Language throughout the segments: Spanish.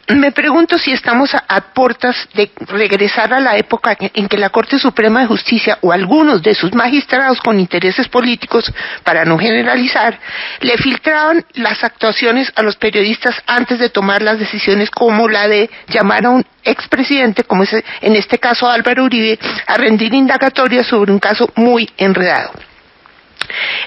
Me pregunto si estamos a puertas de regresar a la época en que la Corte Suprema de Justicia o algunos de sus magistrados con intereses políticos, para no generalizar, le filtraban las actuaciones a los periodistas antes de tomar las decisiones, como la de llamar a un expresidente, como es en este caso Álvaro Uribe, a rendir indagatoria sobre un caso muy enredado.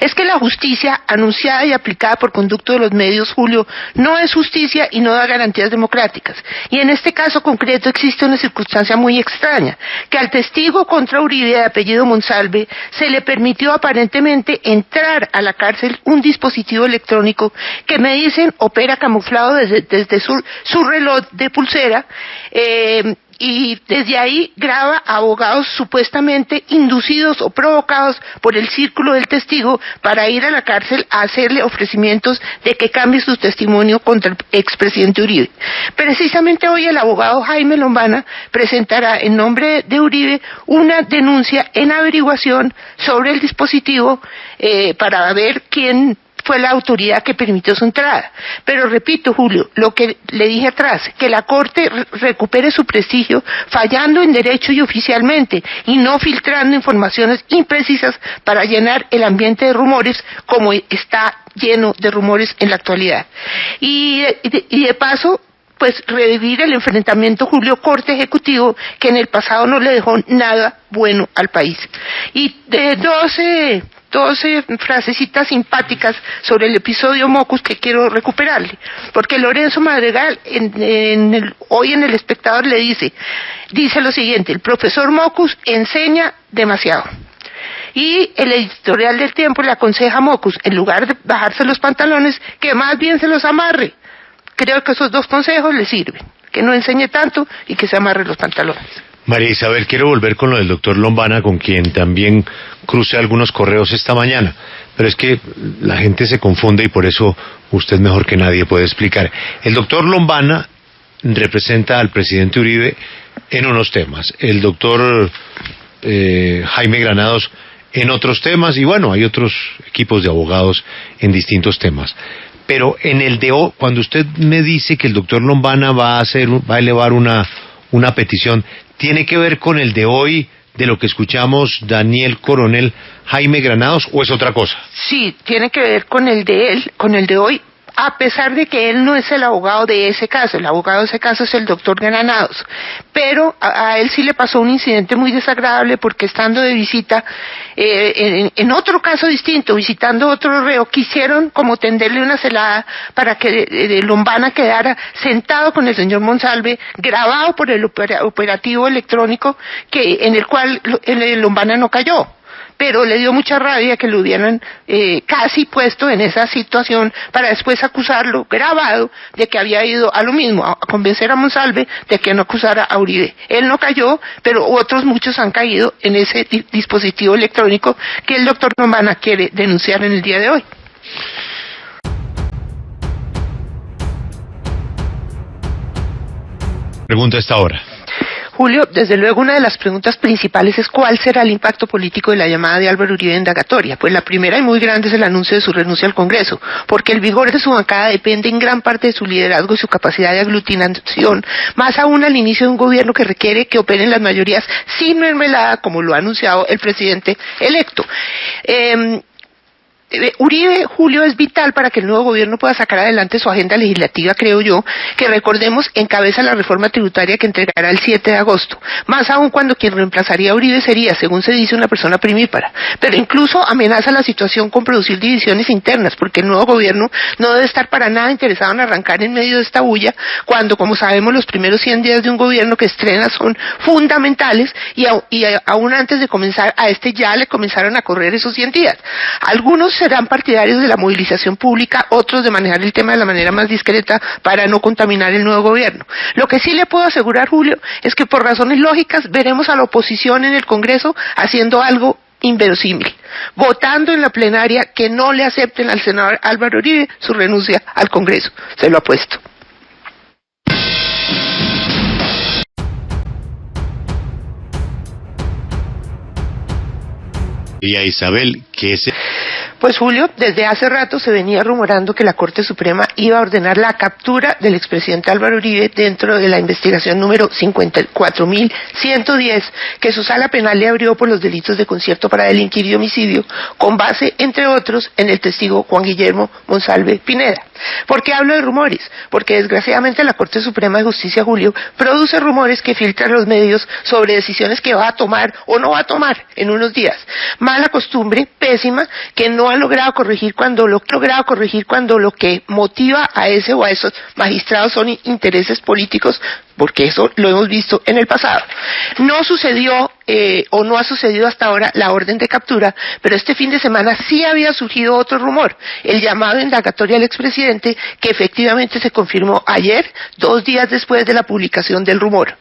Es que la justicia anunciada y aplicada por conducto de los medios, Julio, no es justicia y no da garantías democráticas. Y en este caso concreto existe una circunstancia muy extraña, que al testigo contra Uribe de apellido Monsalve se le permitió aparentemente entrar a la cárcel un dispositivo electrónico que me dicen opera camuflado desde su reloj de pulsera, y desde ahí graba a abogados supuestamente inducidos o provocados por el círculo del testigo para ir a la cárcel a hacerle ofrecimientos de que cambie su testimonio contra el expresidente Uribe. Precisamente hoy el abogado Jaime Lombana presentará en nombre de Uribe una denuncia en averiguación sobre el dispositivo para ver quién fue la autoridad que permitió su entrada. Pero repito, Julio, lo que le dije atrás, que la Corte recupere su prestigio fallando en derecho y oficialmente, y no filtrando informaciones imprecisas para llenar el ambiente de rumores como está lleno de rumores en la actualidad. Y de paso, pues revivir el enfrentamiento Julio Corte Ejecutivo, que en el pasado no le dejó nada bueno al país. Y de 12 frasecitas simpáticas sobre el episodio Mocus que quiero recuperarle, porque Lorenzo Madrigal hoy en El Espectador le dice lo siguiente: el profesor Mocus enseña demasiado. Y el editorial del Tiempo le aconseja a Mocus, en lugar de bajarse los pantalones, que más bien se los amarre. Creo que esos dos consejos le sirven, que no enseñe tanto y que se amarre los pantalones. María Isabel, quiero volver con lo del doctor Lombana, con quien también crucé algunos correos esta mañana, pero es que la gente se confunde y por eso usted mejor que nadie puede explicar. El doctor Lombana representa al presidente Uribe en unos temas, el doctor Jaime Granados en otros temas, y bueno, hay otros equipos de abogados en distintos temas. Pero en el de hoy, cuando usted me dice que el doctor Lombana va a elevar una petición, ¿tiene que ver con el de hoy, de lo que escuchamos Daniel Coronel, Jaime Granados, o es otra cosa? Sí, tiene que ver con el de hoy, a pesar de que él no es el abogado de ese caso. El abogado de ese caso es el doctor Granados, pero a él sí le pasó un incidente muy desagradable, porque estando de visita en otro caso distinto, visitando otro reo, quisieron como tenderle una celada para que Lombana quedara sentado con el señor Monsalve, grabado por el operativo electrónico en el cual Lombana no cayó. Pero le dio mucha rabia que lo hubieran casi puesto en esa situación para después acusarlo, grabado, de que había ido a lo mismo, a convencer a Monsalve de que no acusara a Uribe. Él no cayó, pero otros muchos han caído en ese dispositivo electrónico que el doctor Lombana quiere denunciar en el día de hoy. Pregunta a esta hora. Julio, desde luego una de las preguntas principales es cuál será el impacto político de la llamada de Álvaro Uribe indagatoria. Pues la primera y muy grande es el anuncio de su renuncia al Congreso, porque el vigor de su bancada depende en gran parte de su liderazgo y su capacidad de aglutinación, más aún al inicio de un gobierno que requiere que operen las mayorías sin mermelada, como lo ha anunciado el presidente electo. Uribe, Julio, es vital para que el nuevo gobierno pueda sacar adelante su agenda legislativa, creo yo, que recordemos encabeza la reforma tributaria que entregará el 7 de agosto, más aún cuando quien reemplazaría a Uribe sería, según se dice, una persona primípara, pero incluso amenaza la situación con producir divisiones internas, porque el nuevo gobierno no debe estar para nada interesado en arrancar en medio de esta bulla, cuando, como sabemos, los primeros 100 días de un gobierno que estrena son fundamentales, y aún antes de comenzar a ya le comenzaron a correr esos 100 días. Algunos serán partidarios de la movilización pública, otros de manejar el tema de la manera más discreta para no contaminar el nuevo gobierno. Lo que sí le puedo asegurar, Julio, es que por razones lógicas veremos a la oposición en el Congreso haciendo algo inverosímil, votando en la plenaria que no le acepten al senador Álvaro Uribe su renuncia al Congreso. Se lo apuesto. Y a Isabel, ¿qué es? Pues Julio, desde hace rato se venía rumorando que la Corte Suprema iba a ordenar la captura del expresidente Álvaro Uribe dentro de la investigación número 54.110 que su sala penal le abrió por los delitos de concierto para delinquir y homicidio, con base, entre otros, en el testigo Juan Guillermo Monsalve Pineda. ¿Por qué hablo de rumores? Porque desgraciadamente la Corte Suprema de Justicia, Julio, produce rumores que filtran los medios sobre decisiones que va a tomar o no va a tomar en unos días. Mala costumbre, pésima, que no ha logrado corregir cuando lo que motiva a ese o a esos magistrados son intereses políticos, porque eso lo hemos visto en el pasado. No sucedió o no ha sucedido hasta ahora la orden de captura, pero este fin de semana sí había surgido otro rumor, el llamado indagatorio al expresidente, que efectivamente se confirmó ayer, 2 días después de la publicación del rumor.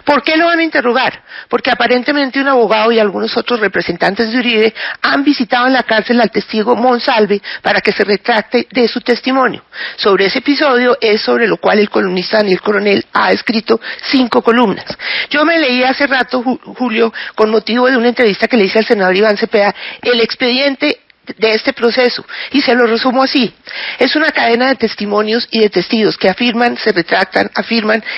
¿Por qué lo van a interrogar? Porque aparentemente un abogado y algunos otros representantes de Uribe han visitado en la cárcel al testigo Monsalve para que se retracte de su testimonio. Sobre ese episodio es sobre lo cual el columnista Daniel Coronel ha escrito 5 columnas. Yo me leí hace rato, Julio, con motivo de una entrevista que le hice al senador Iván Cepeda, el expediente de este proceso, y se lo resumo así: es una cadena de testimonios y de testigos que afirman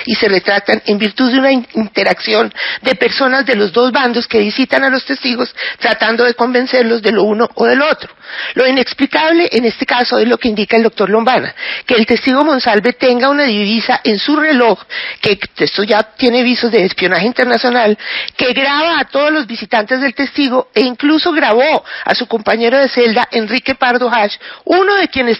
y se retractan en virtud de una interacción de personas de los dos bandos que visitan a los testigos tratando de convencerlos de lo uno o del otro. Lo inexplicable en este caso es lo que indica el doctor Lombana, que el testigo Monsalve tenga una divisa en su reloj, que esto ya tiene visos de espionaje internacional, que graba a todos los visitantes del testigo e incluso grabó a su compañero de celda, Enrique Pardo Hash, uno de quienes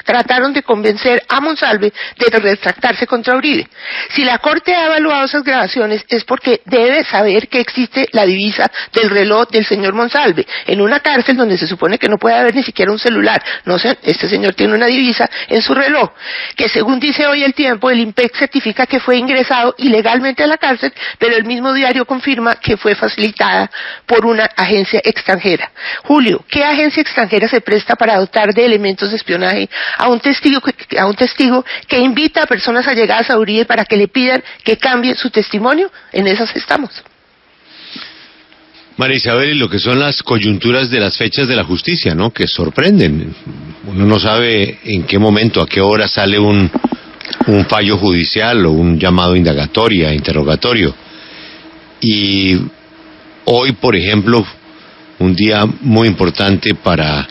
trataron de convencer a Monsalve de retractarse contra Uribe. Si la Corte ha evaluado esas grabaciones es porque debe saber que existe la divisa del reloj del señor Monsalve en una cárcel donde se supone que no puede haber ni siquiera un celular. No sé, este señor tiene una divisa en su reloj, que según dice hoy El Tiempo, el IMPEC certifica que fue ingresado ilegalmente a la cárcel, pero el mismo diario confirma que fue facilitada por una agencia extranjera. Julio, ¿qué agencia extranjera se presta para dotar de elementos de espionaje a un testigo que invita a personas allegadas a Uribe para que le pidan que cambie su testimonio? En esas estamos. María Isabel, y lo que son las coyunturas de las fechas de la justicia, ¿no?, que sorprenden. Uno no sabe en qué momento, a qué hora sale un fallo judicial o un llamado indagatoria, interrogatorio. Y hoy, por ejemplo, un día muy importante para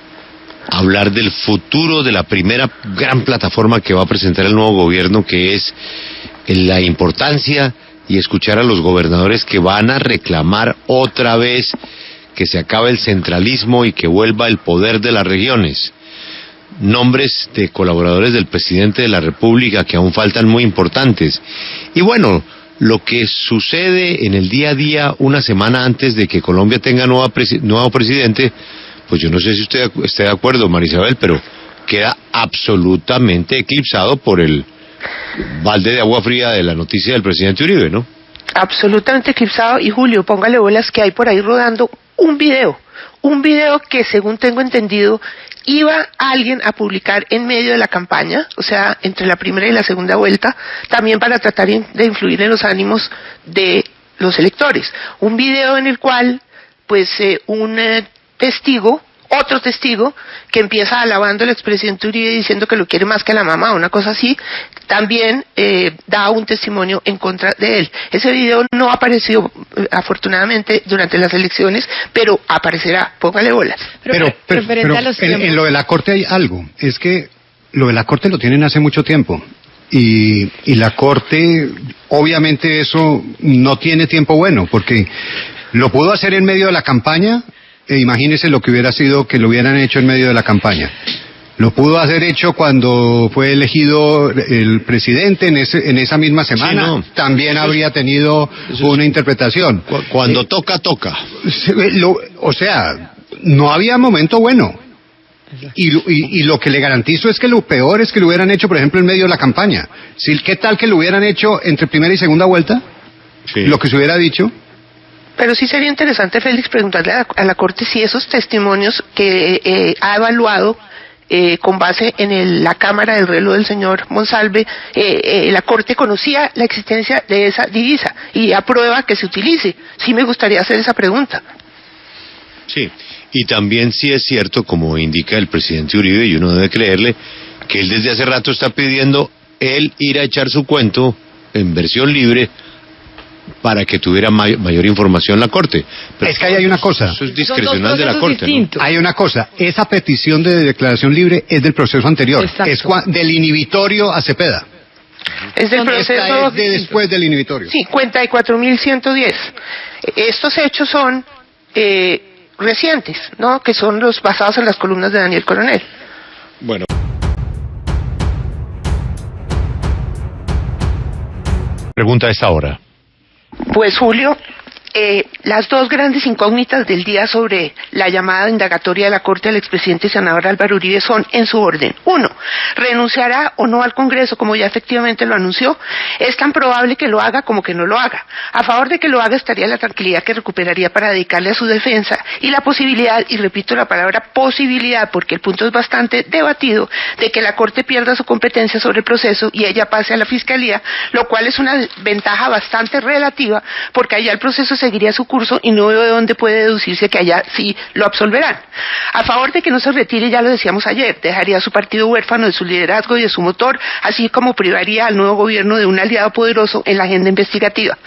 hablar del futuro de la primera gran plataforma que va a presentar el nuevo gobierno, que es la importancia y escuchar a los gobernadores que van a reclamar otra vez que se acabe el centralismo y que vuelva el poder de las regiones. Nombres de colaboradores del presidente de la República que aún faltan muy importantes. Y bueno, lo que sucede en el día a día una semana antes de que Colombia tenga nuevo presidente, pues yo no sé si usted esté de acuerdo, María Isabel, pero queda absolutamente eclipsado por el balde de agua fría de la noticia del presidente Uribe, ¿no? Absolutamente eclipsado. Y Julio, póngale bolas que hay por ahí rodando un video que, según tengo entendido, iba alguien a publicar en medio de la campaña, o sea, entre la primera y la segunda vuelta, también para tratar de influir en los ánimos de los electores. Un video en el cual, pues, otro testigo, que empieza alabando al expresidente Uribe diciendo que lo quiere más que a la mamá, una cosa así, también da un testimonio en contra de él. Ese video no apareció, afortunadamente, durante las elecciones, pero aparecerá, póngale bolas. Pero en lo de la Corte hay algo, es que lo de la Corte lo tienen hace mucho tiempo. Y la Corte, obviamente eso no tiene tiempo bueno, porque lo pudo hacer en medio de la campaña. Imagínese lo que hubiera sido que lo hubieran hecho en medio de la campaña. Lo pudo haber hecho cuando fue elegido el presidente en esa misma semana. Sí, no. También habría tenido una interpretación. Cuando toca. O sea, no había momento bueno. Y lo que le garantizo es que lo peor es que lo hubieran hecho, por ejemplo, en medio de la campaña. ¿Qué tal que lo hubieran hecho entre primera y segunda vuelta? Sí. Lo que se hubiera dicho. Pero sí sería interesante, Félix, preguntarle a la Corte si esos testimonios que ha evaluado con base en la cámara del reloj del señor Monsalve, la Corte conocía la existencia de esa divisa y aprueba que se utilice. Sí me gustaría hacer esa pregunta. Sí, Y también sí es cierto, como indica el presidente Uribe, y uno debe creerle, que él desde hace rato está pidiendo él ir a echar su cuento en versión libre para que tuviera mayor información la Corte. Pero es que ahí hay una cosa. Eso es discrecional de la Corte, ¿no? Hay una cosa. Esa petición de declaración libre es del proceso anterior. Exacto. Es del inhibitorio a Cepeda. Es del proceso... Esta es de después del inhibitorio. 54.110. Estos hechos son recientes, ¿no? Que son los basados en las columnas de Daniel Coronel. Bueno. Pregunta a esta hora. Pues Julio, las dos grandes incógnitas del día sobre la llamada indagatoria de la Corte del expresidente y senador Álvaro Uribe son en su orden. 1. ¿Renunciará o no al Congreso como ya efectivamente lo anunció? Es tan probable que lo haga como que no lo haga. A favor de que lo haga estaría la tranquilidad que recuperaría para dedicarle a su defensa y la posibilidad, y repito la palabra posibilidad porque el punto es bastante debatido, de que la Corte pierda su competencia sobre el proceso y ella pase a la Fiscalía, lo cual es una ventaja bastante relativa porque allá el proceso seguiría su curso y no veo de dónde puede deducirse que allá sí lo absolverán. A favor de que no se retire, ya lo decíamos ayer, dejaría a su partido huérfano de su liderazgo y de su motor, así como privaría al nuevo gobierno de un aliado poderoso en la agenda investigativa.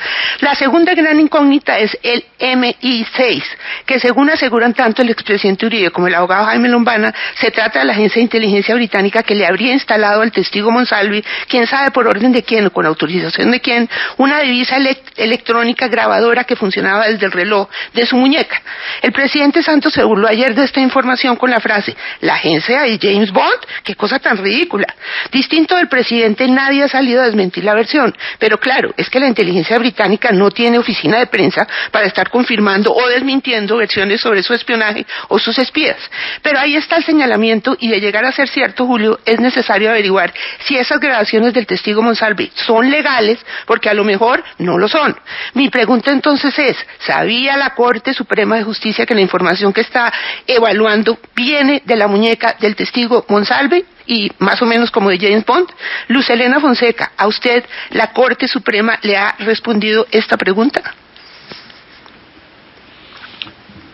La segunda gran incógnita es el MI6, que según aseguran tanto el expresidente Uribe como el abogado Jaime Lombana, se trata de la agencia de inteligencia británica que le habría instalado al testigo Monsalve, quién sabe por orden de quién o con autorización de quién, una divisa electrónica grabadora que funcionaba desde el reloj de su muñeca. El presidente Santos se burló ayer de esta información con la frase, la agencia de James Bond, qué cosa tan ridícula. Distinto del presidente, nadie ha salido a desmentir la versión, pero claro, es que la inteligencia británica no tiene oficina de prensa para estar confirmando o desmintiendo versiones sobre su espionaje o sus espías. Pero ahí está el señalamiento y de llegar a ser cierto, Julio, es necesario averiguar si esas grabaciones del testigo Monsalve son legales, porque a lo mejor no lo son. Mi pregunta entonces es, ¿sabía la Corte Suprema de Justicia que la información que está evaluando viene de la muñeca del testigo Monsalve? Y más o menos como de James Bond. Luz Helena Fonseca, ¿a usted la Corte Suprema le ha respondido esta pregunta?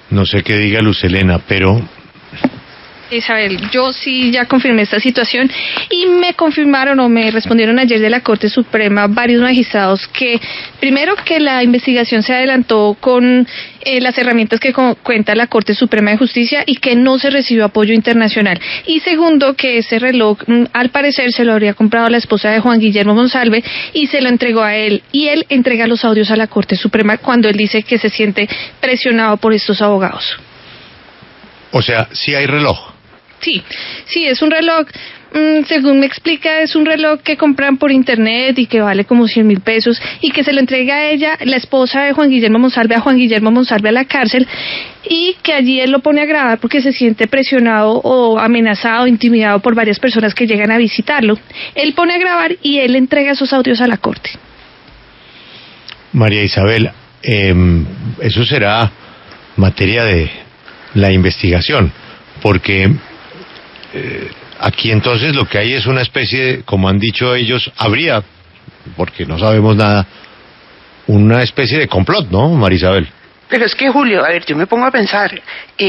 No sé qué diga Luz Helena, pero... Isabel, yo sí ya confirmé esta situación y me confirmaron o me respondieron ayer de la Corte Suprema varios magistrados que, primero, que la investigación se adelantó con las herramientas que cuenta la Corte Suprema de Justicia y que no se recibió apoyo internacional. Y segundo, que ese reloj, al parecer, se lo habría comprado la esposa de Juan Guillermo Monsalve y se lo entregó a él. Y él entrega los audios a la Corte Suprema cuando él dice que se siente presionado por estos abogados. O sea, sí hay reloj. Sí, es un reloj, según me explica, es un reloj que compran por internet y que vale como 100,000 pesos y que se lo entrega a ella, la esposa de Juan Guillermo Monsalve, a la cárcel, y que allí él lo pone a grabar porque se siente presionado o amenazado, intimidado por varias personas que llegan a visitarlo. Él pone a grabar y él entrega esos audios a la Corte. María Isabel, eso será materia de la investigación, porque... aquí entonces lo que hay es una especie de, como han dicho ellos, habría, porque no sabemos nada, una especie de complot, ¿no, María Isabel? Pero es que, Julio, a ver, yo me pongo a pensar,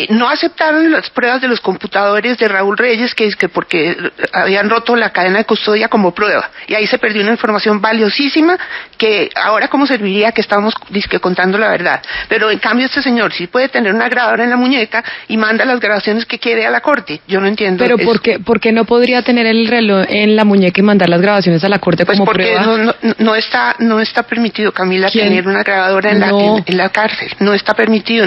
no aceptaron las pruebas de los computadores de Raúl Reyes, que porque habían roto la cadena de custodia como prueba, y ahí se perdió una información valiosísima, que ahora cómo serviría que estábamos contando la verdad. Pero en cambio este señor sí puede tener una grabadora en la muñeca y manda las grabaciones que quiere a la Corte. Yo no entiendo. Pero ¿por qué no podría tener el reloj en la muñeca y mandar las grabaciones a la Corte como prueba? Pues porque no está permitido, Camila, tener una grabadora en la cárcel. No está permitido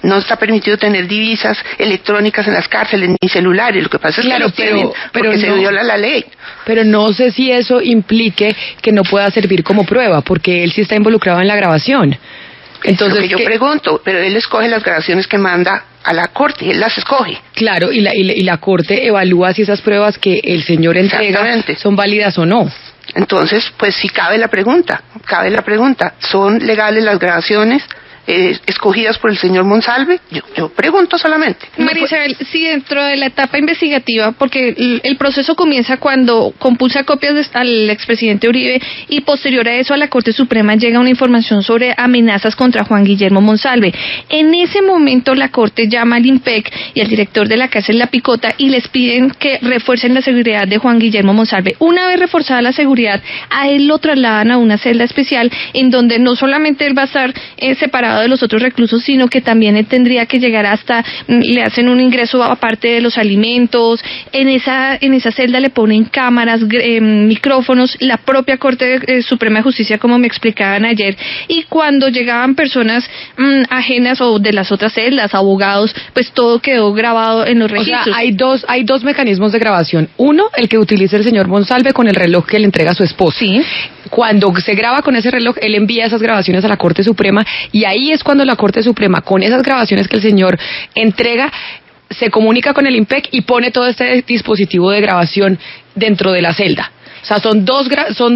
no está permitido tener divisas electrónicas en las cárceles, ni celulares. Lo que pasa es que lo tienen porque se viola la ley. Pero no sé si eso implique que no pueda servir como prueba, porque él sí está involucrado en la grabación. Entonces, lo que yo pregunto, pero él escoge las grabaciones que manda a la Corte, él las escoge. Claro, y la Corte evalúa si esas pruebas que el señor entrega son válidas o no. Entonces, pues sí cabe la pregunta, ¿son legales las grabaciones? escogidas por el señor Monsalve? Yo pregunto solamente. María Isabel, sí, dentro de la etapa investigativa, porque el proceso comienza cuando compulsa copias al expresidente Uribe y posterior a eso a la Corte Suprema llega una información sobre amenazas contra Juan Guillermo Monsalve. En ese momento la Corte llama al IMPEC y al director de la cárcel La Picota y les piden que refuercen la seguridad de Juan Guillermo Monsalve. Una vez reforzada la seguridad, a él lo trasladan a una celda especial en donde no solamente él va a estar separado de los otros reclusos, sino que también él tendría que llegar hasta, le hacen un ingreso aparte de los alimentos, en esa celda le ponen cámaras, micrófonos, la propia Corte Suprema de Justicia, como me explicaban ayer, y cuando llegaban personas ajenas o de las otras celdas, abogados, pues todo quedó grabado en los registros. O sea, hay dos mecanismos de grabación. Uno, el que utiliza el señor Monsalve con el reloj que le entrega a su esposa. Sí. Cuando se graba con ese reloj, él envía esas grabaciones a la Corte Suprema y ahí es cuando la Corte Suprema, con esas grabaciones que el señor entrega, se comunica con el IMPEC y pone todo este dispositivo de grabación dentro de la celda. O sea, son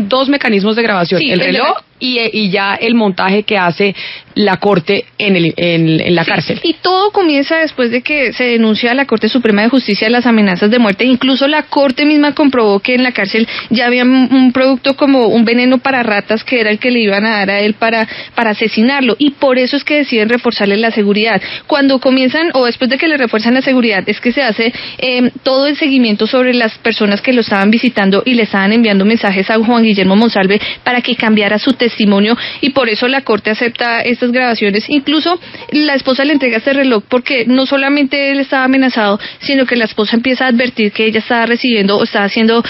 dos mecanismos de grabación, sí, el reloj y ya el montaje que hace la Corte en la cárcel. Y todo comienza después de que se denuncia a la Corte Suprema de Justicia las amenazas de muerte. Incluso la Corte misma comprobó que en la cárcel ya había un producto como un veneno para ratas que era el que le iban a dar a él para asesinarlo. Y por eso es que deciden reforzarle la seguridad. Cuando comienzan, o después de que le refuerzan la seguridad, es que se hace todo el seguimiento sobre las personas que lo estaban visitando y le estaban enviando mensajes a Juan Guillermo Monsalve para que cambiara su testimonio, y por eso la Corte acepta estas grabaciones. Incluso la esposa le entrega este reloj porque no solamente él estaba amenazado, sino que la esposa empieza a advertir que ella estaba recibiendo o estaba siendo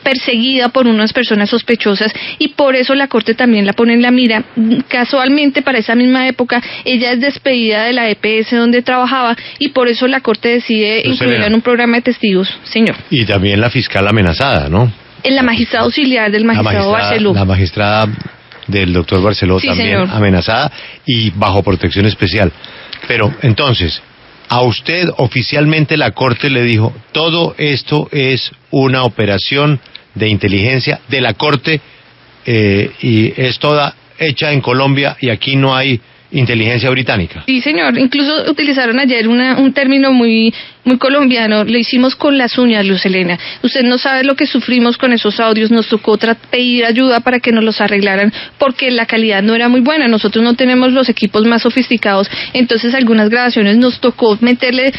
perseguida por unas personas sospechosas, y por eso la Corte también la pone en la mira. Casualmente para esa misma época ella es despedida de la EPS donde trabajaba y por eso la Corte decide incluirla en un programa de testigos, señor. Y también la fiscal amenazada, ¿no? En la magistrada auxiliar del magistrado Barceló. La magistrada del doctor Barceló, sí, también, señor, amenazada y bajo protección especial. Pero entonces, a usted oficialmente la Corte le dijo, todo esto es una operación de inteligencia de la Corte y es toda hecha en Colombia y aquí no hay inteligencia británica. Sí, señor. Incluso utilizaron ayer un término muy colombiano. Lo hicimos con las uñas, Luz Helena. Usted no sabe lo que sufrimos con esos audios. Nos tocó pedir ayuda para que nos los arreglaran porque la calidad no era muy buena. Nosotros no tenemos los equipos más sofisticados. Entonces algunas grabaciones nos tocó meterle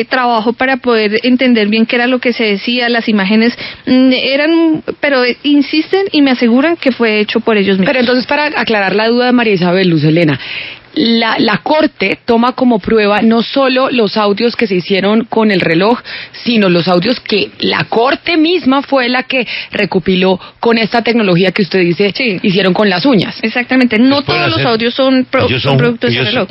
trabajo para poder entender bien qué era lo que se decía. Las imágenes eran, pero insisten y me aseguran que fue hecho por ellos mismos. Pero entonces, para aclarar la duda de María Isabel, Luz Helena, la Corte toma como prueba no solo los audios que se hicieron con el reloj, sino los audios que la Corte misma fue la que recopiló con esta tecnología que usted dice, sí, hicieron con las uñas. Exactamente, no todos los audios son productos del reloj.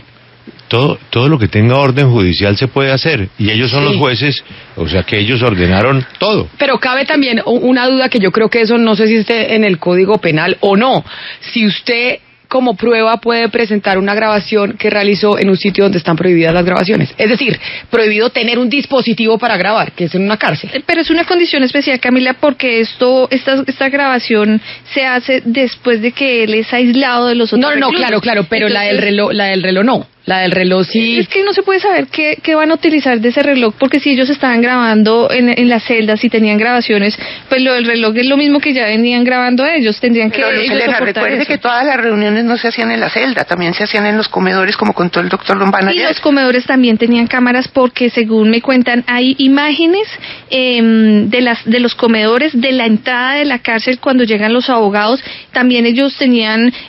Todo lo que tenga orden judicial se puede hacer, y ellos son los jueces, o sea que ellos ordenaron todo. Pero cabe también una duda que yo creo que eso no sé si esté en el Código Penal o no. Si usted como prueba puede presentar una grabación que realizó en un sitio donde están prohibidas las grabaciones. Es decir, prohibido tener un dispositivo para grabar, que es en una cárcel. Pero es una condición especial, Camila, porque esta grabación se hace después de que él es aislado de los otros reclusos. Claro, pero entonces, la del reloj no. La del reloj sí. Es que no se puede saber qué van a utilizar de ese reloj, porque si ellos estaban grabando en las celdas, si tenían grabaciones, pues lo del reloj es lo mismo que ya venían grabando ellos, tendrían que... Pero recuerde que todas las reuniones no se hacían en la celda, también se hacían en los comedores, como contó el doctor Lombana ayer. Y los comedores también tenían cámaras, porque según me cuentan, hay imágenes de los comedores, de la entrada de la cárcel cuando llegan los abogados. También ellos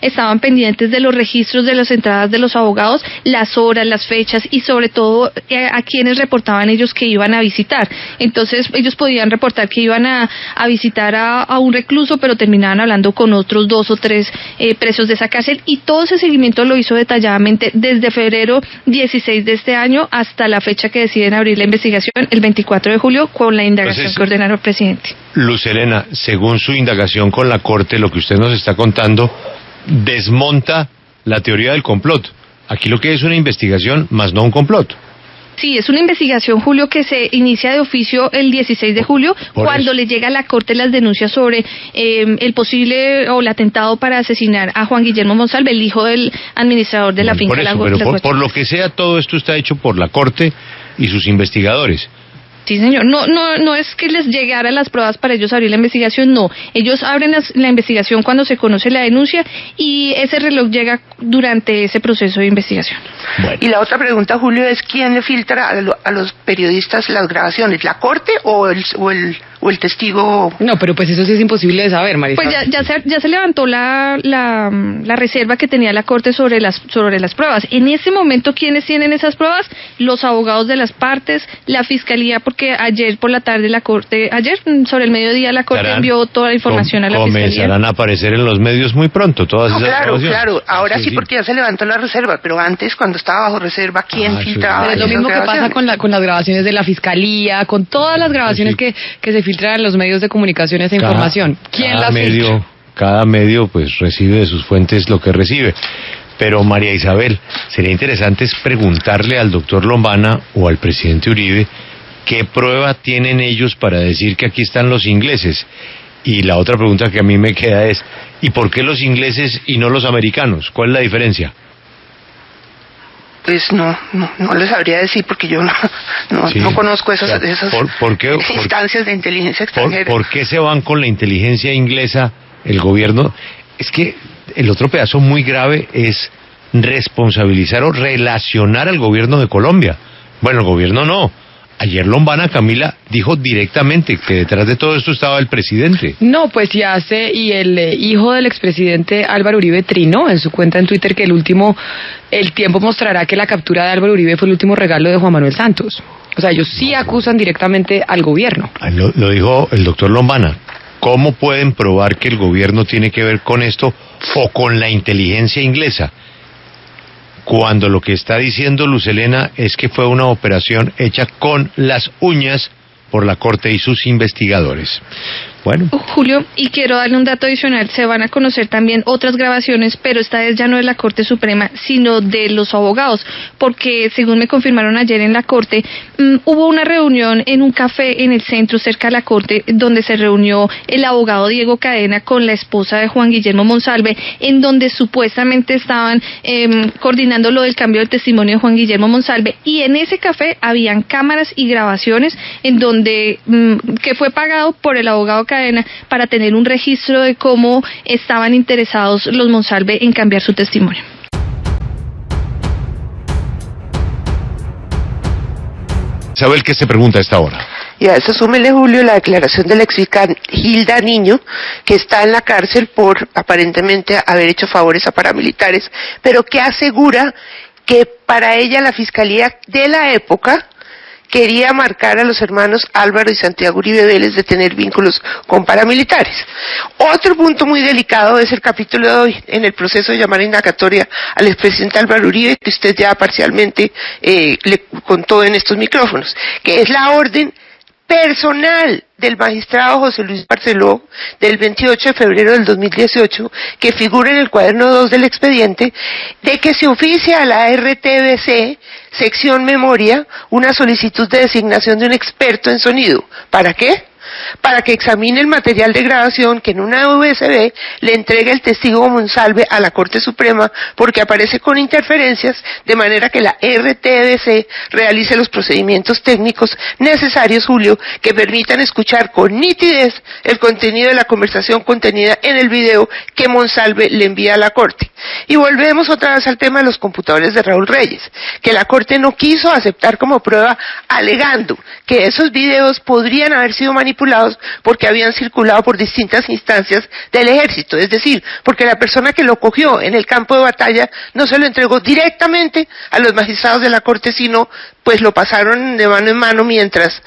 estaban pendientes de los registros de las entradas de los abogados, las horas, las fechas y sobre todo a quienes reportaban ellos que iban a visitar. Entonces ellos podían reportar que iban a visitar a un recluso, pero terminaban hablando con otros 2 o 3 presos de esa cárcel, y todo ese seguimiento lo hizo detalladamente desde febrero 16 de este año hasta la fecha que deciden abrir la investigación, el 24 de julio, con la indagación que ordenaron el presidente. Luz Helena, según su indagación con la Corte, lo que usted nos está contando desmonta la teoría del complot. Aquí lo que es una investigación, más no un complot. Sí, es una investigación, Julio, que se inicia de oficio el 16 de julio, cuando le llega a la Corte las denuncias sobre el posible o el atentado para asesinar a Juan Guillermo Monsalve, el hijo del administrador de la finca. Por lo que sea, todo esto está hecho por la Corte y sus investigadores. Sí, señor. No es que les llegara las pruebas para ellos abrir la investigación, no. Ellos abren la investigación cuando se conoce la denuncia y ese reloj llega durante ese proceso de investigación. Bueno. Y la otra pregunta, Julio, es ¿quién le filtra a los periodistas las grabaciones? ¿La Corte o el testigo? No, pero pues eso sí es imposible de saber, Marisa. Pues ya se levantó la reserva que tenía la Corte sobre las pruebas. En ese momento, ¿quiénes tienen esas pruebas? Los abogados de las partes, la Fiscalía, porque ayer por la tarde sobre el mediodía la Corte envió toda la información a la Fiscalía. Comenzarán a aparecer en los medios muy pronto todas esas grabaciones. Claro, ahora sí, porque ya se levantó la reserva, pero antes, cuando estaba bajo reserva, ¿quién filtraba? Es lo mismo que pasa con las grabaciones de la Fiscalía, con todas las grabaciones que se filtran en los medios de comunicación esa información. ¿Quién las filtra? Cada medio pues recibe de sus fuentes lo que recibe. Pero María Isabel, sería interesante preguntarle al doctor Lombana o al presidente Uribe qué prueba tienen ellos para decir que aquí están los ingleses. Y la otra pregunta que a mí me queda es, ¿y por qué los ingleses y no los americanos? ¿Cuál es la diferencia? Pues no les sabría decir porque yo no conozco esas instancias de inteligencia extranjera. ¿Por qué se van con la inteligencia inglesa el gobierno? Es que el otro pedazo muy grave es responsabilizar o relacionar al gobierno de Colombia. Bueno, el gobierno no. Ayer Lombana, Camila, dijo directamente que detrás de todo esto estaba el presidente. No, pues y el hijo del expresidente Álvaro Uribe trinó en su cuenta en Twitter que el tiempo mostrará que la captura de Álvaro Uribe fue el último regalo de Juan Manuel Santos. O sea, ellos sí acusan directamente al gobierno. Lo dijo el doctor Lombana. ¿Cómo pueden probar que el gobierno tiene que ver con esto o con la inteligencia inglesa? Cuando lo que está diciendo Luz Helena es que fue una operación hecha con las uñas por la Corte y sus investigadores. Bueno. Julio, y quiero darle un dato adicional, se van a conocer también otras grabaciones, pero esta vez ya no de la Corte Suprema, sino de los abogados, porque según me confirmaron ayer en la Corte, hubo una reunión en un café en el centro cerca de la Corte, donde se reunió el abogado Diego Cadena con la esposa de Juan Guillermo Monsalve, en donde supuestamente estaban coordinando lo del cambio del testimonio de Juan Guillermo Monsalve, y en ese café habían cámaras y grabaciones en donde que fue pagado por el abogado Cadena para tener un registro de cómo estaban interesados los Monsalve en cambiar su testimonio. Isabel, ¿qué se pregunta a esta hora? Y a eso súmele, Julio, la declaración de la exfiscal Hilda Niño, que está en la cárcel por aparentemente haber hecho favores a paramilitares, pero que asegura que para ella la fiscalía de la época quería marcar a los hermanos Álvaro y Santiago Uribe Vélez de tener vínculos con paramilitares. Otro punto muy delicado es el capítulo de hoy, en el proceso de llamar indagatoria al expresidente Álvaro Uribe, que usted ya parcialmente le contó en estos micrófonos, que es la orden personal del magistrado José Luis Barceló del 28 de febrero del 2018, que figura en el cuaderno 2 del expediente, de que se oficia a la RTBC, sección memoria, una solicitud de designación de un experto en sonido. ¿Para qué? Para que examine el material de grabación que en una USB le entregue el testigo Monsalve a la Corte Suprema, porque aparece con interferencias, de manera que la RTBC realice los procedimientos técnicos necesarios, Julio, que permitan escuchar con nitidez el contenido de la conversación contenida en el video que Monsalve le envía a la Corte. Y volvemos otra vez al tema de los computadores de Raúl Reyes, que la Corte no quiso aceptar como prueba, alegando que esos videos podrían haber sido manipulados porque habían circulado por distintas instancias del ejército, es decir, porque la persona que lo cogió en el campo de batalla no se lo entregó directamente a los magistrados de la Corte, sino pues lo pasaron de mano en mano mientras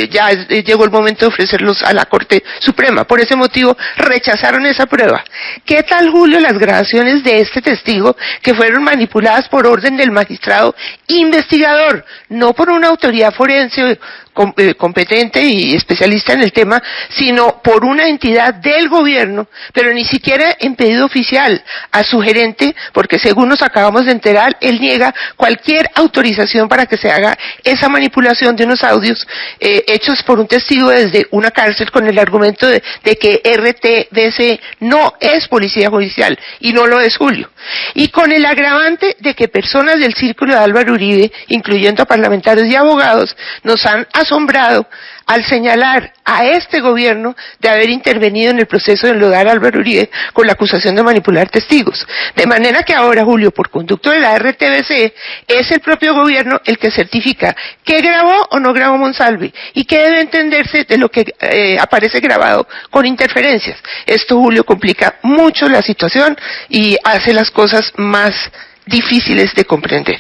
ya llegó el momento de ofrecerlos a la Corte Suprema. Por ese motivo rechazaron esa prueba. ¿Qué tal, Julio, las grabaciones de este testigo que fueron manipuladas por orden del magistrado investigador, no por una autoridad forense competente y especialista en el tema, sino por una entidad del gobierno, pero ni siquiera en pedido oficial a su gerente, porque según nos acabamos de enterar, él niega cualquier autorización para que se haga esa manipulación de unos audios hechos por un testigo desde una cárcel con el argumento de que RTBC no es policía judicial y no lo es Julio. Y con el agravante de que personas del círculo de Álvaro Uribe, incluyendo a parlamentarios y abogados, nos han asombrado al señalar a este gobierno de haber intervenido en el proceso de enlodar a Álvaro Uribe con la acusación de manipular testigos. De manera que ahora, Julio, por conducto de la RTBC, es el propio gobierno el que certifica qué grabó o no grabó Monsalve y qué debe entenderse de lo que aparece grabado con interferencias. Esto, Julio, complica mucho la situación y hace las cosas más difíciles de comprender.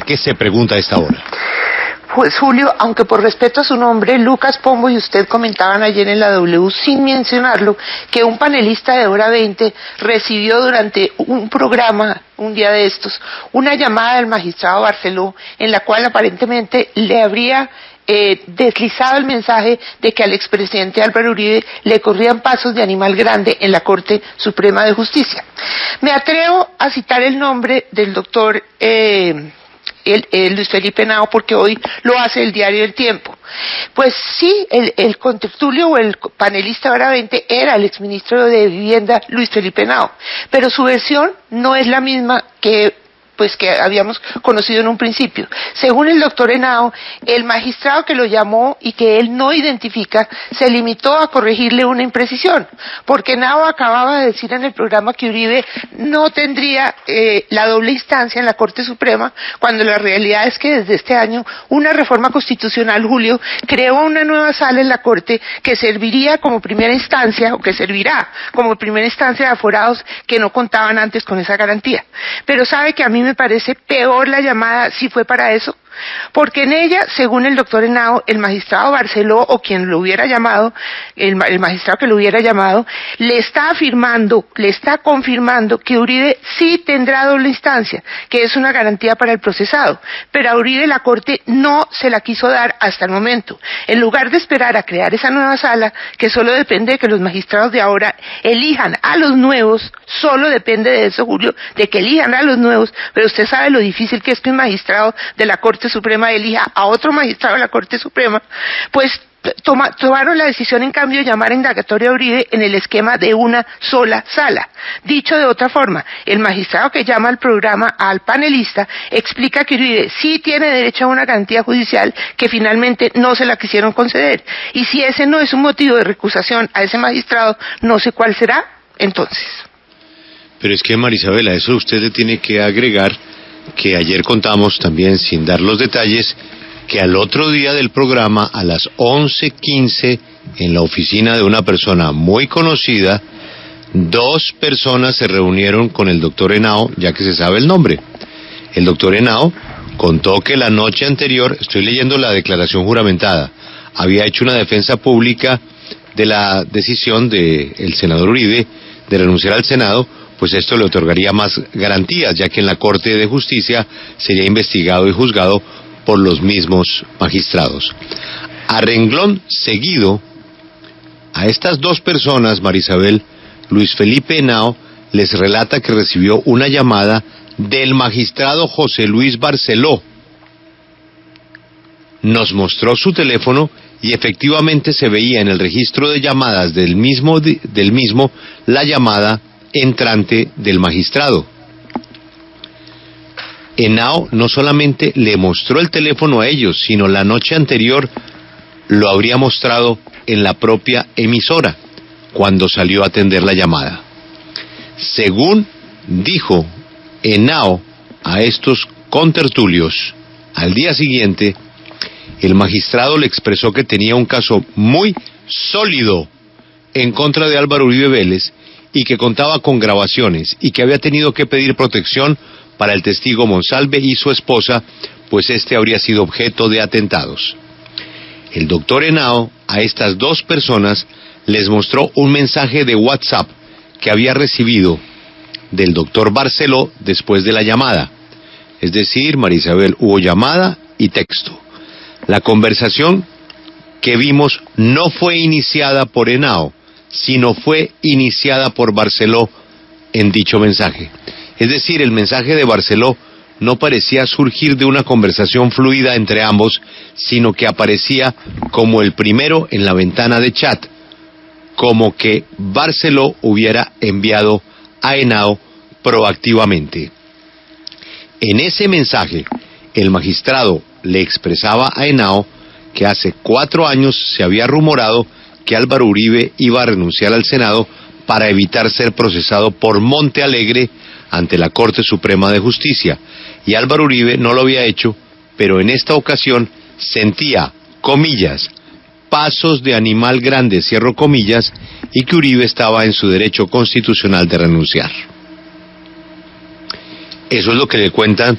¿Qué se pregunta a esta hora? Pues Julio, aunque por respeto a su nombre, Lucas Pombo y usted comentaban ayer en la W, sin mencionarlo, que un panelista de Hora 20 recibió durante un programa, un día de estos, una llamada del magistrado Barceló, en la cual aparentemente le habría deslizado el mensaje de que al expresidente Álvaro Uribe le corrían pasos de animal grande en la Corte Suprema de Justicia. Me atrevo a citar el nombre del doctor Luis Felipe Henao, porque hoy lo hace el diario El Tiempo. Pues sí, el contertulio o el panelista Hora 20 era el exministro de Vivienda Luis Felipe Henao, pero su versión no es la misma que habíamos conocido en un principio. Según el doctor Henao, el magistrado que lo llamó y que él no identifica, se limitó a corregirle una imprecisión, porque Henao acababa de decir en el programa que Uribe no tendría la doble instancia en la Corte Suprema, cuando la realidad es que desde este año una reforma constitucional, Julio, creó una nueva sala en la Corte que serviría como primera instancia, o que servirá como primera instancia de aforados que no contaban antes con esa garantía. Pero sabe que a mí me parece peor la llamada si fue para eso, porque en ella, según el doctor Henao, el magistrado Barceló o quien lo hubiera llamado, el magistrado que lo hubiera llamado, le está afirmando, le está confirmando que Uribe sí tendrá doble instancia, que es una garantía para el procesado, pero a Uribe la Corte no se la quiso dar hasta el momento. En lugar de esperar a crear esa nueva sala, que solo depende de que los magistrados de ahora elijan a los nuevos, solo depende de eso, Julio, de que elijan a los nuevos, pero usted sabe lo difícil que es que un magistrado de la Corte Suprema elija a otro magistrado de la Corte Suprema, pues tomaron la decisión en cambio de llamar a indagatoria a Uribe en el esquema de una sola sala. Dicho de otra forma, el magistrado que llama al programa al panelista explica que Uribe sí tiene derecho a una garantía judicial que finalmente no se la quisieron conceder, y si ese no es un motivo de recusación a ese magistrado, no sé cuál será entonces. Pero es que, Marisabel, a eso usted le tiene que agregar que ayer contamos también, sin dar los detalles, que al otro día del programa, a las 11:15, en la oficina de una persona muy conocida, 2 personas se reunieron con el doctor Henao, ya que se sabe el nombre. El doctor Henao contó que la noche anterior, estoy leyendo la declaración juramentada, había hecho una defensa pública de la decisión del senador Uribe de renunciar al Senado, pues esto le otorgaría más garantías, ya que en la Corte de Justicia sería investigado y juzgado por los mismos magistrados. A renglón seguido, a estas 2 personas, Marisabel, Luis Felipe Henao les relata que recibió una llamada del magistrado José Luis Barceló. Nos mostró su teléfono y efectivamente se veía en el registro de llamadas del mismo la llamada entrante del magistrado. Henao no solamente le mostró el teléfono a ellos, sino la noche anterior lo habría mostrado en la propia emisora, cuando salió a atender la llamada. Según dijo Henao a estos contertulios, al día siguiente, el magistrado le expresó que tenía un caso muy sólido en contra de Álvaro Uribe Vélez y que contaba con grabaciones y que había tenido que pedir protección para el testigo Monsalve y su esposa, pues este habría sido objeto de atentados. El doctor Henao a estas 2 personas les mostró un mensaje de WhatsApp que había recibido del doctor Barceló después de la llamada. Es decir, María Isabel, hubo llamada y texto. La conversación que vimos no fue iniciada por Henao, sino fue iniciada por Barceló en dicho mensaje. Es decir, el mensaje de Barceló no parecía surgir de una conversación fluida entre ambos, sino que aparecía como el primero en la ventana de chat, como que Barceló hubiera enviado a Henao proactivamente. En ese mensaje, el magistrado le expresaba a Henao que hace 4 años se había rumorado que Álvaro Uribe iba a renunciar al Senado para evitar ser procesado por Monte Alegre ante la Corte Suprema de Justicia, y Álvaro Uribe no lo había hecho, pero en esta ocasión sentía, comillas, pasos de animal grande, cierro comillas, y que Uribe estaba en su derecho constitucional de renunciar. Eso es lo que cuentan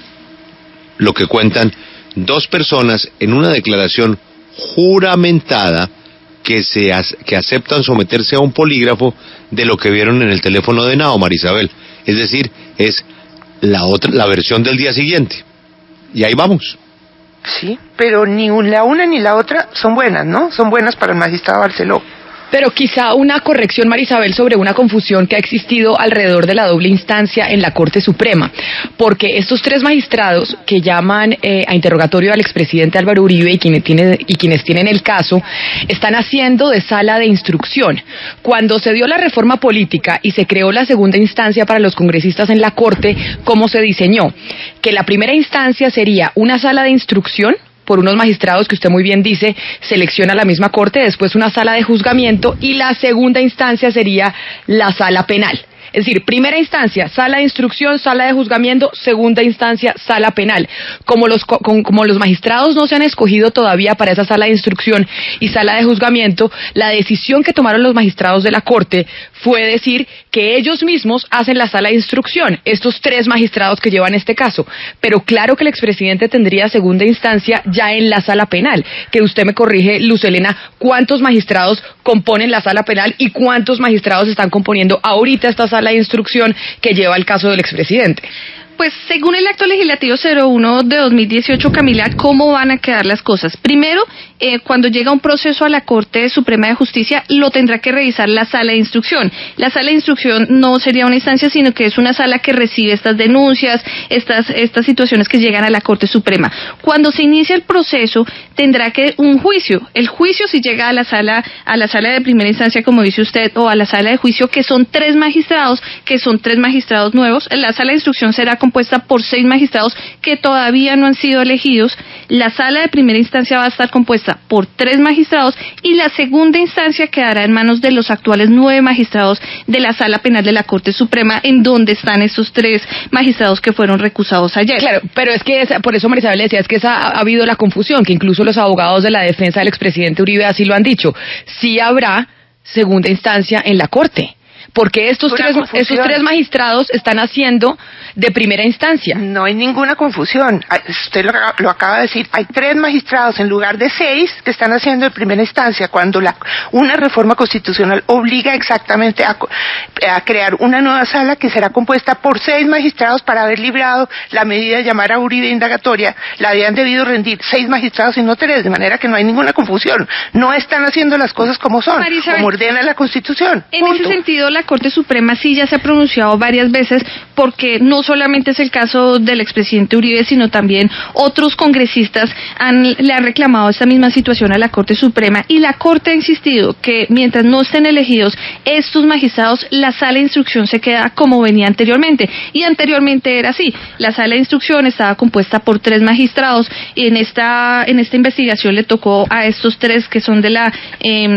2 personas en una declaración juramentada que aceptan someterse a un polígrafo de lo que vieron en el teléfono de Henao, María Isabel. Es decir, es la versión del día siguiente. Y ahí vamos. Sí, pero ni la una ni la otra son buenas, ¿no? Son buenas para el magistrado Barceló. Pero quizá una corrección, María Isabel, sobre una confusión que ha existido alrededor de la doble instancia en la Corte Suprema, porque estos 3 magistrados que llaman a interrogatorio al expresidente Álvaro Uribe y quienes tienen el caso, están haciendo de sala de instrucción. Cuando se dio la reforma política y se creó la segunda instancia para los congresistas en la Corte, ¿cómo se diseñó? Que la primera instancia sería una sala de instrucción por unos magistrados que usted muy bien dice, selecciona la misma Corte, después una sala de juzgamiento, y la segunda instancia sería la sala penal. Es decir, primera instancia, sala de instrucción, sala de juzgamiento, segunda instancia, sala penal. Como los magistrados no se han escogido todavía para esa sala de instrucción y sala de juzgamiento, la decisión que tomaron los magistrados de la Corte fue decir que ellos mismos hacen la sala de instrucción, estos 3 magistrados que llevan este caso. Pero claro que el expresidente tendría segunda instancia ya en la sala penal. Que usted me corrige, Luz Helena, ¿cuántos magistrados componen la sala penal y cuántos magistrados están componiendo ahorita esta sala de instrucción que lleva el caso del expresidente? Pues según el acto legislativo 01 de 2018, Camila, ¿cómo van a quedar las cosas? Primero, cuando llega un proceso a la Corte Suprema de Justicia, lo tendrá que revisar la sala de instrucción. La sala de instrucción no sería una instancia, sino que es una sala que recibe estas denuncias, estas situaciones que llegan a la Corte Suprema. Cuando se inicia el proceso, tendrá que un juicio. El juicio, si llega a la sala de primera instancia, como dice usted, o a la sala de juicio, que son 3 magistrados nuevos, la sala de instrucción será compuesta por 6 magistrados que todavía no han sido elegidos. La sala de primera instancia va a estar compuesta por 3 magistrados y la segunda instancia quedará en manos de los actuales 9 magistrados de la Sala Penal de la Corte Suprema, en donde están esos 3 magistrados que fueron recusados ayer. Claro, pero es que por eso María Isabel decía, es que ha habido la confusión, que incluso los abogados de la defensa del expresidente Uribe así lo han dicho. Sí habrá segunda instancia en la Corte, porque estos 3 magistrados están haciendo de primera instancia. No hay ninguna confusión. Usted lo acaba de decir. Hay 3 magistrados en lugar de 6 que están haciendo de primera instancia, cuando una reforma constitucional obliga exactamente a crear una nueva sala que será compuesta por 6 magistrados. Para haber librado la medida de llamar a Uribe indagatoria, la habían debido rendir 6 magistrados y no 3, de manera que no hay ninguna confusión. No están haciendo las cosas como son, como ordena la Constitución. En ese sentido, la Corte Suprema sí ya se ha pronunciado varias veces, porque no solamente es el caso del expresidente Uribe, sino también otros congresistas le han reclamado esta misma situación a la Corte Suprema, y la Corte ha insistido que mientras no estén elegidos estos magistrados, la sala de instrucción se queda como venía anteriormente, y anteriormente era así. La sala de instrucción estaba compuesta por 3 magistrados, y en esta investigación le tocó a estos 3 que son de la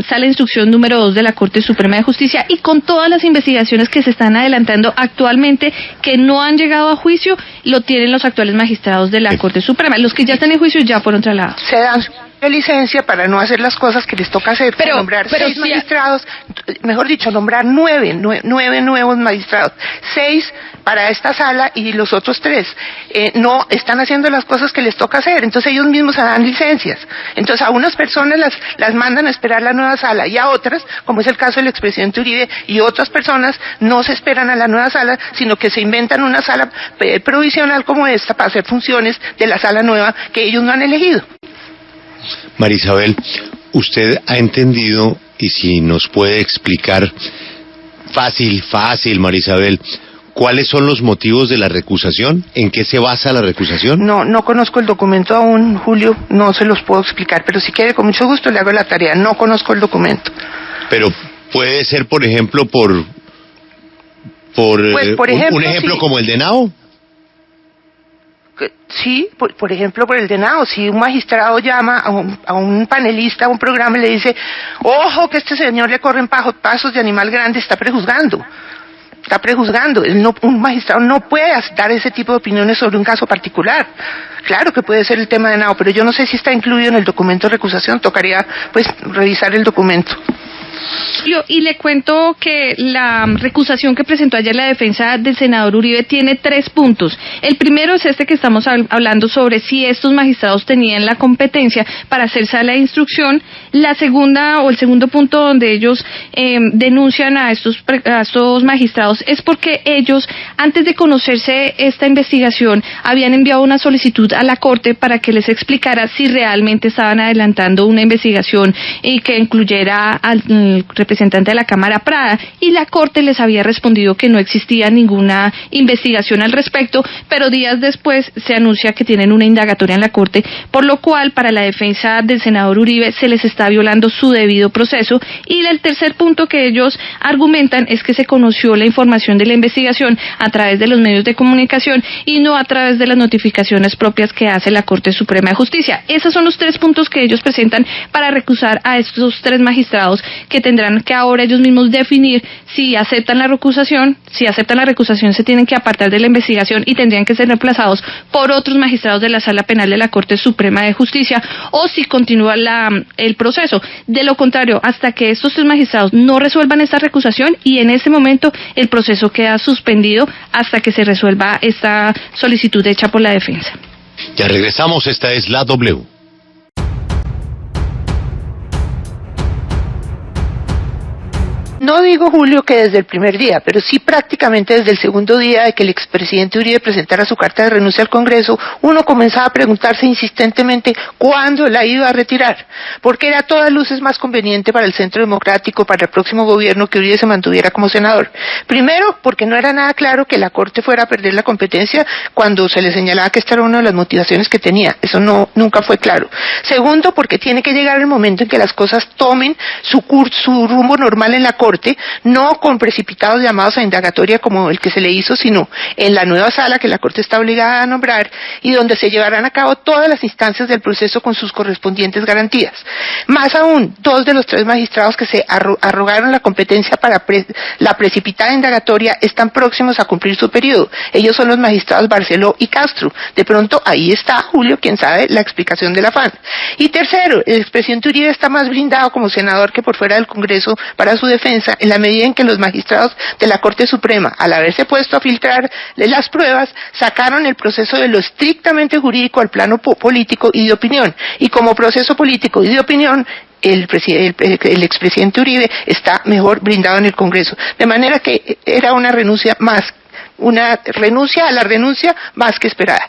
sala de instrucción número 2 de la Corte Suprema de Justicia, y con todas las investigaciones que se están adelantando actualmente que no han llegado a juicio, lo tienen los actuales magistrados de la Corte Suprema. Los que ya están en juicio ya fueron trasladados. de licencia para no hacer las cosas que les toca hacer, nombrar 6 magistrados, mejor dicho, nombrar 9 nuevos magistrados, 6 para esta sala y los otros 3 no están haciendo las cosas que les toca hacer, entonces ellos mismos dan licencias, entonces a unas personas las mandan a esperar la nueva sala y a otras, como es el caso del expresidente Uribe, y otras personas no se esperan a la nueva sala, sino que se inventan una sala provisional como esta para hacer funciones de la sala nueva que ellos no han elegido. María Isabel, usted ha entendido, y si nos puede explicar fácil, María Isabel, ¿cuáles son los motivos de la recusación? ¿En qué se basa la recusación? No conozco el documento aún, Julio, no se los puedo explicar, pero si quiere, con mucho gusto le hago la tarea. No conozco el documento. Pero puede ser, por ejemplo, por ejemplo, un ejemplo sí, como el de Henao. Sí, por ejemplo, por el de Henao, si un magistrado llama a un panelista a un programa y le dice, ojo que este señor le corren pasos de animal grande, está prejuzgando. Un magistrado no puede dar ese tipo de opiniones sobre un caso particular. Claro que puede ser el tema de Henao, pero yo no sé si está incluido en el documento de recusación, tocaría pues revisar el documento. Y le cuento que la recusación que presentó ayer la defensa del senador Uribe tiene 3 puntos. El primero es este que estamos hablando sobre si estos magistrados tenían la competencia para hacer sala de instrucción. La segunda o el segundo punto donde ellos denuncian a estos magistrados es porque ellos, antes de conocerse esta investigación, habían enviado una solicitud a la Corte para que les explicara si realmente estaban adelantando una investigación y que incluyera al representante de la Cámara Prada, y la Corte les había respondido que no existía ninguna investigación al respecto, pero días después se anuncia que tienen una indagatoria en la Corte, por lo cual para la defensa del senador Uribe se les está violando su debido proceso. Y el tercer punto que ellos argumentan es que se conoció la información de la investigación a través de los medios de comunicación y no a través de las notificaciones propias que hace la Corte Suprema de Justicia. Esos son los 3 puntos que ellos presentan para recusar a estos 3 magistrados, que tendrán que ahora ellos mismos definir si aceptan la recusación. Si aceptan la recusación, se tienen que apartar de la investigación y tendrían que ser reemplazados por otros magistrados de la Sala Penal de la Corte Suprema de Justicia, o si continúa el proceso. De lo contrario, hasta que estos 3 magistrados no resuelvan esta recusación, y en ese momento el proceso queda suspendido hasta que se resuelva esta solicitud hecha por la defensa. Ya regresamos, esta es la W. No digo, Julio, que desde el primer día, pero sí prácticamente desde el segundo día de que el expresidente Uribe presentara su carta de renuncia al Congreso, uno comenzaba a preguntarse insistentemente cuándo la iba a retirar, porque era a todas luces más conveniente para el Centro Democrático, para el próximo gobierno, que Uribe se mantuviera como senador. Primero, porque no era nada claro que la Corte fuera a perder la competencia cuando se le señalaba que esta era una de las motivaciones que tenía. Eso nunca fue claro. Segundo, porque tiene que llegar el momento en que las cosas tomen su rumbo normal en la Corte, no con precipitados llamados a indagatoria como el que se le hizo, sino en la nueva sala que la Corte está obligada a nombrar y donde se llevarán a cabo todas las instancias del proceso con sus correspondientes garantías. Más aún, 2 de los 3 magistrados que se arrogaron la competencia para la precipitada indagatoria están próximos a cumplir su periodo. Ellos son los magistrados Barceló y Castro. De pronto, ahí está, Julio, quién sabe, la explicación del afán. Y tercero, el expresidente Uribe está más blindado como senador que por fuera del Congreso para su defensa, en la medida en que los magistrados de la Corte Suprema, al haberse puesto a filtrar las pruebas, sacaron el proceso de lo estrictamente jurídico al plano político y de opinión. Y como proceso político y de opinión, el expresidente Uribe está mejor blindado en el Congreso. De manera que era una renuncia a la renuncia más que esperada.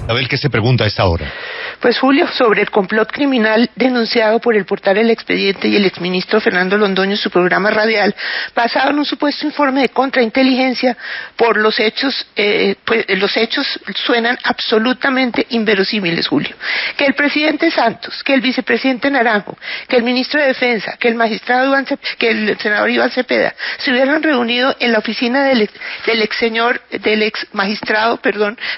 Abel, ¿qué se pregunta a esta hora? Pues, Julio, sobre el complot criminal denunciado por el portal El Expediente y el exministro Fernando Londoño en su programa radial, basado en un supuesto informe de contrainteligencia por los hechos, los hechos suenan absolutamente inverosímiles, Julio. Que el presidente Santos, que el vicepresidente Naranjo, que el ministro de Defensa, que el senador Iván Cepeda se hubieran reunido en la oficina del ex magistrado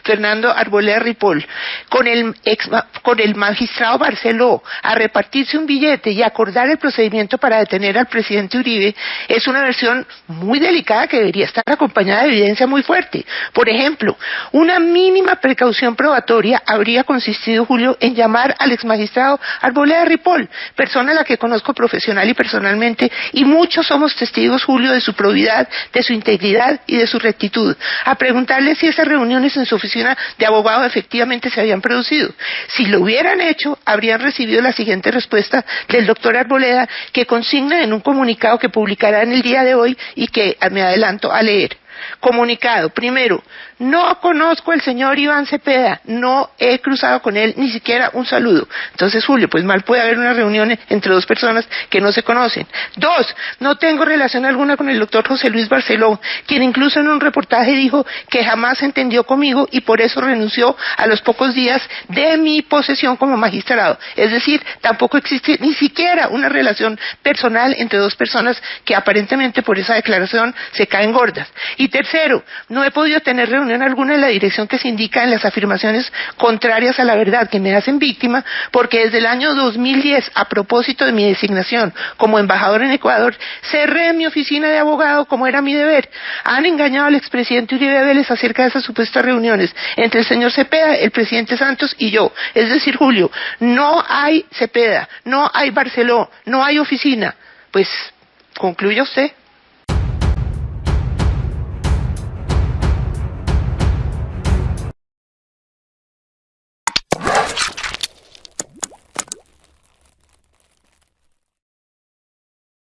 Fernando Arboleda Ripoll, con el ex con el magistrado Barceló a repartirse un billete y acordar el procedimiento para detener al presidente Uribe es una versión muy delicada que debería estar acompañada de evidencia muy fuerte. Por ejemplo, una mínima precaución probatoria habría consistido, Julio, en llamar al exmagistrado Arboleda Ripoll, persona a la que conozco profesional y personalmente, y muchos somos testigos, Julio, de su probidad, de su integridad y de su rectitud, a preguntarle si esas reuniones en su oficina de abogado efectivamente se habían producido. Si lo hubieran hecho, habrían recibido la siguiente respuesta del doctor Arboleda, que consigna en un comunicado que publicará en el día de hoy y que me adelanto a leer. Comunicado. Primero, no conozco al señor Iván Cepeda, no he cruzado con él ni siquiera un saludo. Entonces, Julio, pues mal puede haber una reunión entre dos personas que no se conocen. Dos, no tengo relación alguna con el doctor José Luis Barceló, quien incluso en un reportaje dijo que jamás se entendió conmigo y por eso renunció a los pocos días de mi posesión como magistrado. Es decir, tampoco existe ni siquiera una relación personal entre dos personas que aparentemente por esa declaración se caen gordas. Y tercero, no he podido tener reunión alguna en la dirección que se indica en las afirmaciones contrarias a la verdad que me hacen víctima, porque desde el año 2010, a propósito de mi designación como embajador en Ecuador, cerré mi oficina de abogado como era mi deber. Han engañado al expresidente Uribe Vélez acerca de esas supuestas reuniones entre el señor Cepeda, el presidente Santos y yo. Es decir, Julio, no hay Cepeda, no hay Barceló, no hay oficina. Pues, concluya usted.